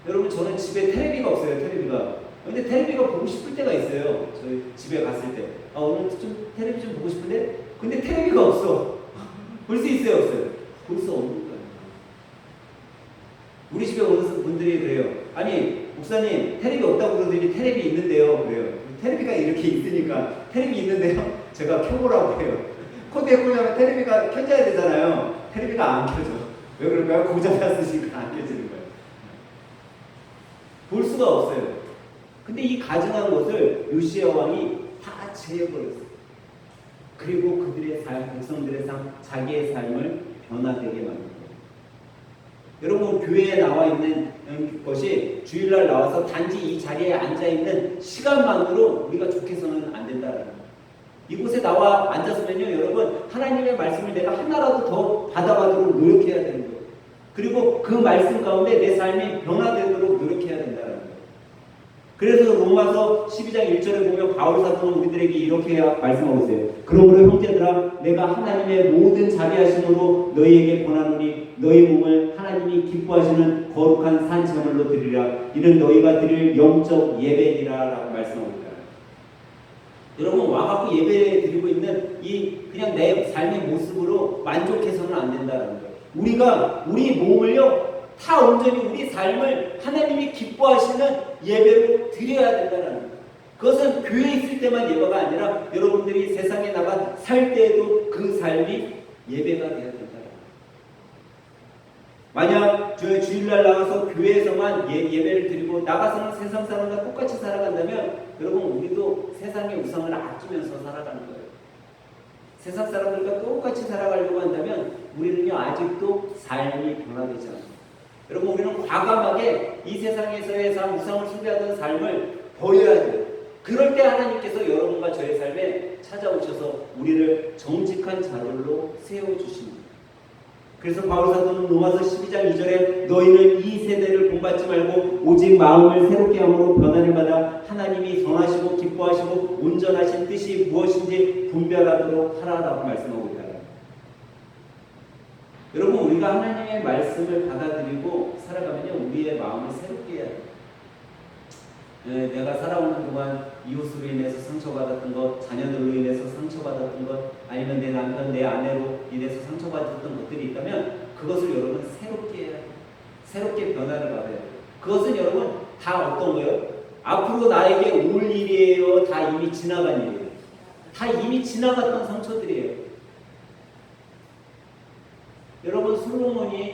여러분, 저는 집에 테레비가 없어요, 테레비가. 근데 테레비가 보고 싶을 때가 있어요. 저희 집에 갔을 때. 오늘 좀 테레비 좀 보고 싶은데? 근데 테레비가 없어. 볼 수 있어요, 없어요? 볼 수 없는 거예요. 우리 집에 오는 분들이 그래요. 아니, 목사님, 테레비 없다고 그러더니 테레비 있는데요. 그래요. 테레비가 이렇게 있으니까 테레비 있는데요. 제가 켜보라고 해요. 코드에 꽂으면 테레비가 켜져야 되잖아요. 테레비가 안 켜져. 왜 그럴까요? 고장났으니까 안 켜지는 거예요. 볼 수가 없어요. 근데 이 가증한 것을 요시야 왕이 다 제해버렸어요. 그리고 그들의 삶, 백성들의 삶, 자기의 삶을 변화되게 만든 거예요. 여러분, 교회에 나와 있는 것이 주일날 나와서 단지 이 자리에 앉아있는 시간만으로 우리가 좋게서는 안 된다는 거예요. 이곳에 나와 앉았으면요, 여러분, 하나님의 말씀을 내가 하나라도 더 받아가도록 노력해야 되는 거예요. 그리고 그 말씀 가운데 내 삶이 변화되도록 노력해야 된다는 거예요. 그래서 로마서 12장 1절에 보면 바울 사도는 우리들에게 이렇게 말씀하고 있어요. 그러므로 형제들아, 내가 하나님의 모든 자비하심으로 너희에게 권하노니 너희 몸을 하나님이 기뻐하시는 거룩한 산 제물로 드리라. 이는 너희가 드릴 영적 예배니라 라고 말씀하고 있다. 여러분, 와갖고 예배 드리고 있는 이 그냥 내 삶의 모습으로 만족해서는 안 된다는 거예요. 우리가 우리 몸을요, 다 온전히 우리 삶을 하나님이 기뻐하시는 예배로 드려야 된다는 거예요. 그것은 교회에 있을 때만 예배가 아니라 여러분들이 세상에 나가 살 때에도 그 삶이 예배가 되어야 된다는 거예요. 만약 주일날 나가서 교회에서만 예배를 드리고 나가서는 세상 사람과 똑같이 살아간다면 여러분, 우리도 세상의 우상을 아끼면서 살아가는 거예요. 세상 사람들과 똑같이 살아가려고 한다면 우리는요, 아직도 삶이 변화되지 않아요. 여러분, 우리는 과감하게 이 세상에서의 삶, 우상을 숭배하던 삶을 버려야 돼요. 그럴 때 하나님께서 여러분과 저의 삶에 찾아오셔서 우리를 정직한 자들로 세워주십니다. 그래서 바울 사도는 로마서 12장 2절에 너희는 이 세대를 본받지 말고 오직 마음을 새롭게 함으로 변화를 받아 하나님이 선하시고 기뻐하시고 온전하신 뜻이 무엇인지 분별하도록 하라라고 말씀하고 있다. 여러분 우리가 하나님의 말씀을 받아들이고 살아가면요 우리의 마음을 새롭게 해야 돼요. 내가 살아오는 동안 이웃으로 인해서 상처받았던 것, 자녀들로 인해서 상처받았던 것, 아니면 내 남편, 내 아내로 인해서 상처받았던 것들이 있다면 그것을 여러분 새롭게 해야 돼요. 새롭게 변화를 받아야 돼요. 그것은 여러분 다 어떤 거예요? 앞으로 나에게 올 일이에요? 다 이미 지나간 일이에요? 다 이미 지나갔던 상처들이에요. 여러분 솔로몬이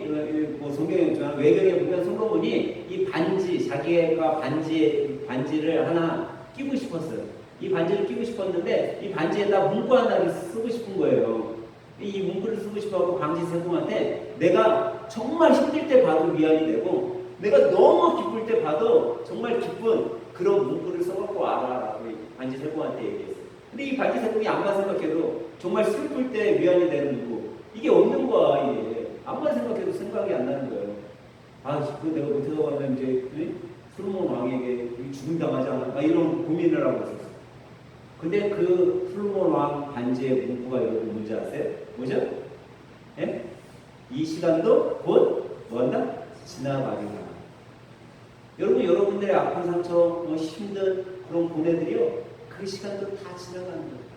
뭐 성경에 있지만 외경에 보면 솔로몬이 이 반지 자기가 반지를 하나 끼고 싶었어요. 이 반지를 끼고 싶었는데 이 반지에다 문구 하나를 쓰고 싶은 거예요. 이 문구를 쓰고 싶어하고 방지 세공한테 내가 정말 힘들 때 봐도 위안이 되고 내가 너무 기쁠 때 봐도 정말 기쁜 그런 문구를 써갖고 와라라고 반지 세공한테 얘기했어요. 근데 이 반지 세공이 암만 생각해도 정말 슬플 때 위안이 되는 문구 이게 없는 거야. 이게 아무리 생각해도 생각이 안 나는 거예요. 아, 그거 내가 못해서 가면 이제 솔로몬 왕에게 죽임당하지 않아? 막 이런 고민을 하고 있었어요. 근데 그 솔로몬 왕 반지의 문구가 여러분 뭔지 아세요? 뭐죠? 예? 이 시간도 곧 뭐한다? 지나가리라. 여러분 여러분들의 아픈 상처, 힘든 그런 고뇌들이요 그 시간도 다 지나가는 거예요.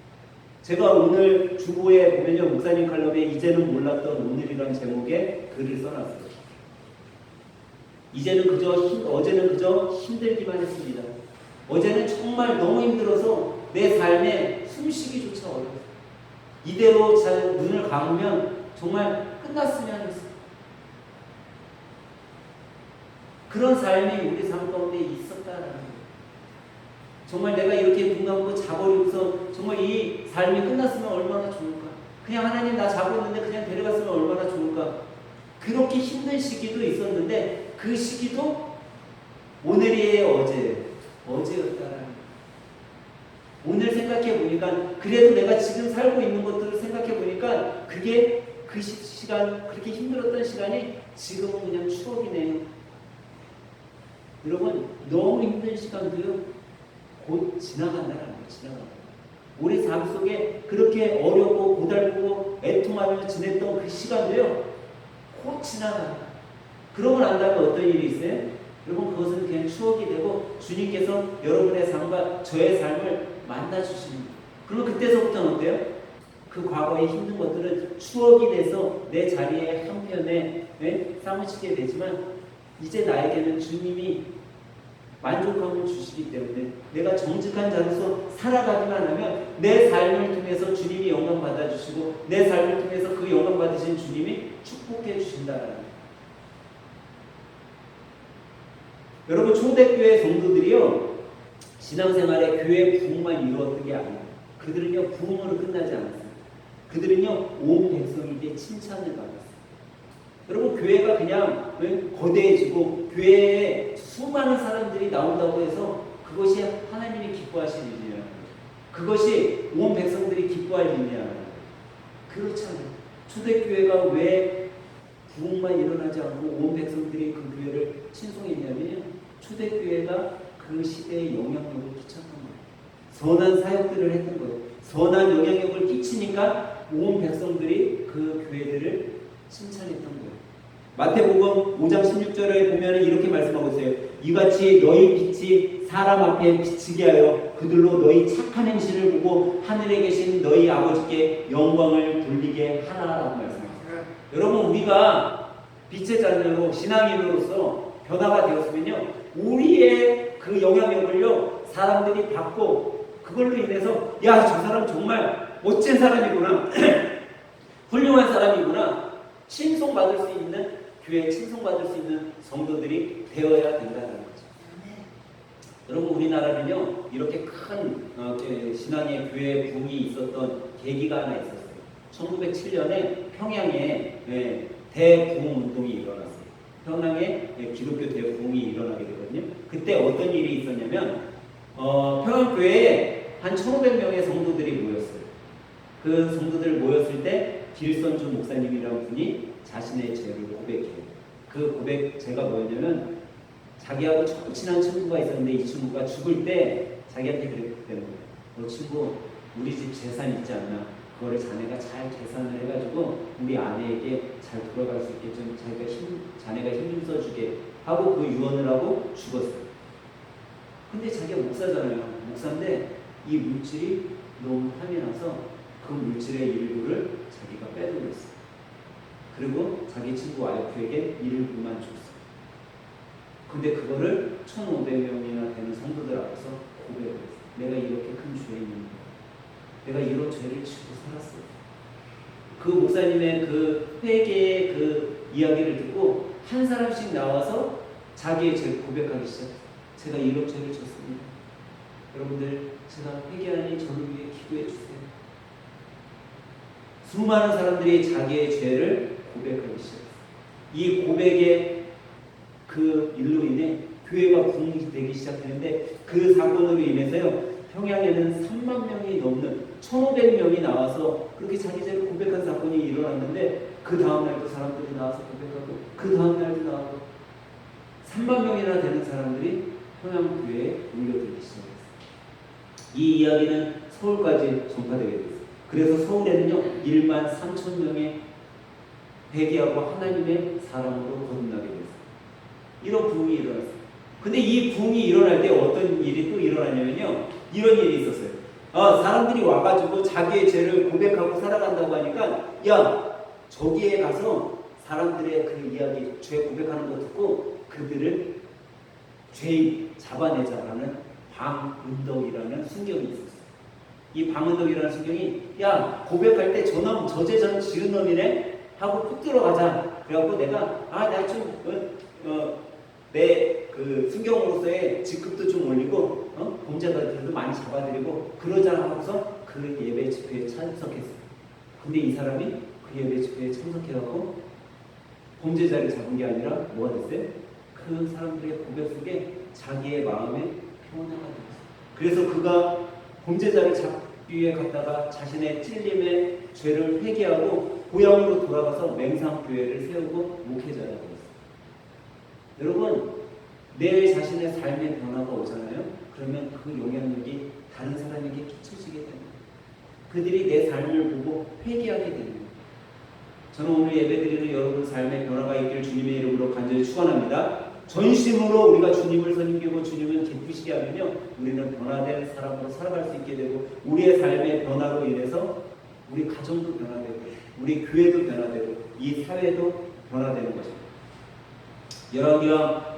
제가 오늘 주보에 보면요 목사님 칼럼에 이제는 몰랐던 오늘이라는 제목의 글을 써놨어요. 어제는 그저 힘들기만 했습니다. 어제는 정말 너무 힘들어서 내 삶에 숨쉬기조차 어려웠어요. 이대로 잘 눈을 감으면 정말 끝났으면 했어요. 그런 삶이 우리 삶 가운데 있었다라는 거예요. 정말 내가 이렇게 눈 감고 자버리고서 정말 이 삶이 끝났으면 얼마나 좋을까? 그냥 하나님 나 자고 있는데 그냥 데려갔으면 얼마나 좋을까? 그렇게 힘든 시기도 있었는데 그 시기도 오늘이 어제였다라는 거예요. 오늘 생각해 보니까 그래도 내가 지금 살고 있는 것들을 생각해 보니까 그게 그 시간 그렇게 힘들었던 시간이 지금은 그냥 추억이네요. 여러분 너무 힘든 시간도요 곧 지나간다는 거예요. 지나간다. 우리 삶 속에 그렇게 어렵고 고달프고 애통하며 지냈던 그 시간도요 곧 지나간다. 그러고 난 다음에 어떤 일이 있어요? 여러분 그것은 그냥 추억이 되고 주님께서 여러분의 삶과 저의 삶을 만나주시는 거예요. 그러면 그때서부터는 어때요? 그 과거의 힘든 것들은 추억이 돼서 내 자리에 한편에 사무치게 되지만 이제 나에게는 주님이 만족함을 주시기 때문에 내가 정직한 자로서 살아가기만 하면 내 삶을 통해서 주님이 영광 받아주시고 내 삶을 통해서 그 영광 받으신 주님이 축복해 주신다는 거예요. 여러분 초대교회 성도들이요 신앙생활에 교회 부흥만 이루었던 게 아니에요. 그들은요 부흥으로 끝나지 않았어요. 그들은요 온 백성에게 칭찬을 받았어요. 여러분 교회가 그냥 거대해지고 교회에 수많은 사람들이 나온다고 해서 그것이 하나님이 기뻐하실 일이냐, 그것이 온 백성들이 기뻐할 일이냐, 그렇잖아요. 초대교회가 왜 부흥만 일어나지 않고 온 백성들이 그 교회를 친송했냐면 초대교회가 그 시대에 영향력을 끼쳤던 거예요. 선한 사역들을 했던 거예요. 선한 영향력을 끼치니까 온 백성들이 그 교회들을 칭찬했던 거예요. 마태복음 5장 16절에 보면 이렇게 말씀하고 있어요. 이같이 너희 빛이 사람 앞에 비치게 하여 그들로 너희 착한 행실을 보고 하늘에 계신 너희 아버지께 영광을 돌리게 하라라고 말씀하셨어요. 여러분 우리가 빛의 자녀로 신앙인으로서 변화가 되었으면요 우리의 그 영향력을요 사람들이 받고 그걸로 인해서 야, 저 사람 정말 멋진 사람이구나 훌륭한 사람이구나 칭송받을 수 있는 교회에 칭송받을 수 있는 성도들이 되어야 된다는 거죠. 여러분 우리나라는요 이렇게 큰 신앙의 교회 붐이 있었던 계기가 하나 있었어요. 1907년에 평양에 대부흥 운동이 일어났어요. 평양에 기독교 대부흥이 일어나게 되거든요. 그때 어떤 일이 있었냐면 평양교회에 한 1,500명의 성도들이 모였어요. 그 성도들 모였을 때 길선주 목사님이라는 분이 자신의 죄를 고백해요. 그 고백죄가 뭐였냐면 자기하고 친한 친구가 있었는데 이 친구가 죽을 때 자기한테 그랬기 때문에 너 친구 우리 집 재산 있지 않나? 그거를 자네가 잘 계산을 해가지고 우리 아내에게 잘 돌아갈 수 있게 좀 자네가 힘 좀 써주게 하고 그 유언을 하고 죽었어요. 근데 자기가 목사잖아요. 목사인데 이 물질이 너무 탐이 나서 그 물질의 일부를 자기가 빼돌렸어요. 그리고 자기 친구 와이프에게 일부만 줬어요. 근데 그거를 1,500명이나 되는 성도들 앞에서 고백을 했어요. 내가 이렇게 큰 죄인입니다. 내가 이런 죄를 지고 살았어요. 그 목사님의 그 회개의 그 이야기를 듣고 한 사람씩 나와서 자기의 죄를 고백하기 시작했어요. 제가 이런 죄를 졌습니다. 여러분들, 제가 회개하니 저를 위해 기도해 주세요. 수많은 사람들이 자기의 죄를 고백하기 시작했어요. 이 고백의 그 일로 인해 교회가 붕괴되기 시작했는데 그 사건으로 인해서요, 평양에는 3만 명이 넘는 1,500명이 나와서 그렇게 자기 죄를 고백한 사건이 일어났는데 그 다음날도 사람들이 나와서 고백하고 그 다음날도 나오고 3만 명이나 되는 사람들이 평양교회에 몰려들기 시작했어요. 이 이야기는 서울까지 전파되게 됐어요. 그래서 서울에는요 1만 3천 명의 회개하고 하나님의 사랑으로 거듭나게 됐어요. 이런 부흥이 일어났어요. 근데 이 부흥이 일어날 때 어떤 일이 또 일어나냐면요, 이런 일이 있었어요. 사람들이 와가지고 자기의 죄를 고백하고 살아간다고 하니까, 야, 저기에 가서 사람들의 그 이야기, 죄 고백하는 거 듣고 그들을 죄인 잡아내자라는 방은덕이라는 순경이 있었어요. 이 방은덕이라는 순경이, 야, 고백할 때 저놈 저죄 전 지은 놈이네 하고 푹 들어가자. 그래갖고 내가 내 그 순경으로서의 직급도 좀 올리고 범죄자들도 많이 잡아들이고 그러자 하고서 그 예배 집회에 참석했어요. 근데 이 사람이 그 예배 집회에 참석해갖고 범죄자를 잡은 게 아니라 뭐가 됐어요? 그 사람들의 고백 속에 자기의 마음에 평온화가 됐어요. 그래서 그가 범죄자를 잡기 위해 갔다가 자신의 찔림의 죄를 회개하고 고향으로 돌아가서 맹상교회를 세우고 목회자가 되었어요. 여러분, 내 자신의 삶의 변화가 오잖아요. 그러면 그 영향력이 다른 사람에게 끼쳐지게 됩니다. 그들이 내 삶을 보고 회개하게 됩니다. 저는 오늘 예배드리는 여러분 삶의 변화가 있길 주님의 이름으로 간절히 축원합니다. 전심으로 우리가 주님을 섬기고 주님을 기쁘시게 하면요, 우리는 변화된 사람으로 살아갈 수 있게 되고 우리의 삶의 변화로 인해서 우리 가정도 변화되고 우리 교회도 변화되고 이 사회도 변화되는 것입니다. 열왕기하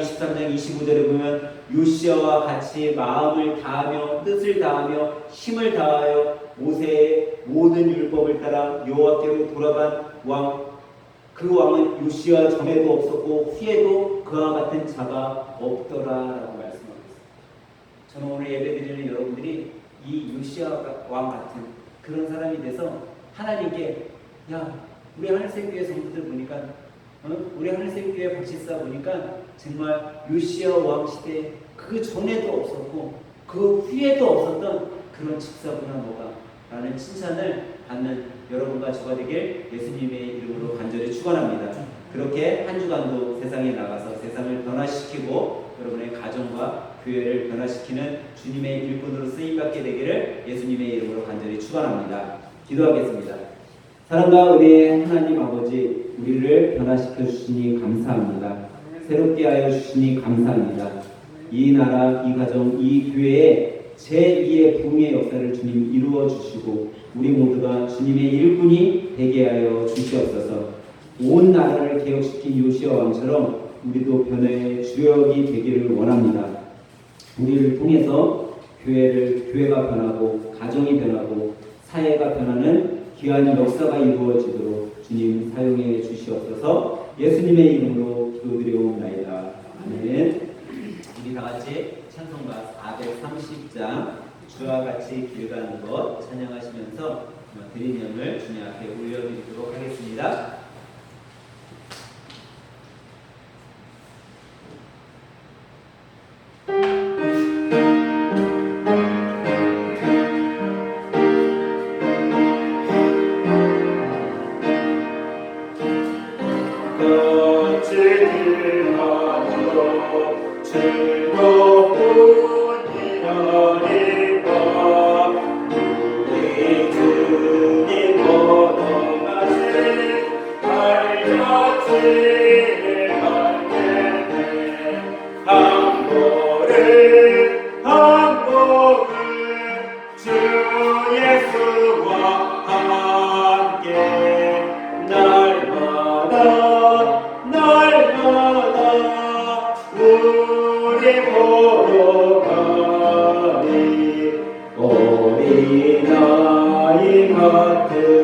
23장 25절에 보면 요시아와 같이 마음을 다하며 뜻을 다하며 힘을 다하여 모세의 모든 율법을 따라 여호와께로 돌아간 왕, 그 왕은 요시아 전에도 없었고 후에도 그와 같은 자가 없더라라고 말씀하고 있습니다. 저는 오늘 예배드리는 여러분들이 이 요시아 왕 같은 그런 사람이 돼서 하나님께, 야, 우리 하늘생교회 성도들 보니까 우리 하늘생교회 박식사 보니까 정말 요시아 왕 시대 그 전에도 없었고 그 후에도 없었던 그런 집사구나 너가 라는 칭찬을 받는 여러분과 저가 되길 예수님의 이름으로 간절히 축원합니다. 그렇게 한 주간도 세상에 나가서 세상을 변화시키고 여러분의 가정과 교회를 변화시키는 주님의 일꾼으로 쓰임받게 되기를 예수님의 이름으로 간절히 축원합니다. 기도하겠습니다. 사랑과 은혜의 하나님 아버지, 우리를 변화시켜 주시니 감사합니다. 새롭게 하여 주시니 감사합니다. 이 나라, 이 가정, 이 교회에 제2의 붕의 역사를 주님 이루어 주시고 우리 모두가 주님의 일꾼이 되게 하여 주시옵소서. 온 나라를 개혁시킨 요시아 왕처럼 우리도 변화의 주역이 되기를 원합니다. 우리를 통해서 교회가 변하고 가정이 변하고 사회가 변하는 귀한 역사가 이루어지도록 주님 사용해 주시옵소서. 예수님의 이름으로 기도드리옵나이다. 아멘. 우리 다 같이 찬송가 430장 주와 같이 길 가는 것 찬양하시면서 드리명을 주님 앞에 올려드리도록 하겠습니다. 즐거운 이야기가 우리 주 것들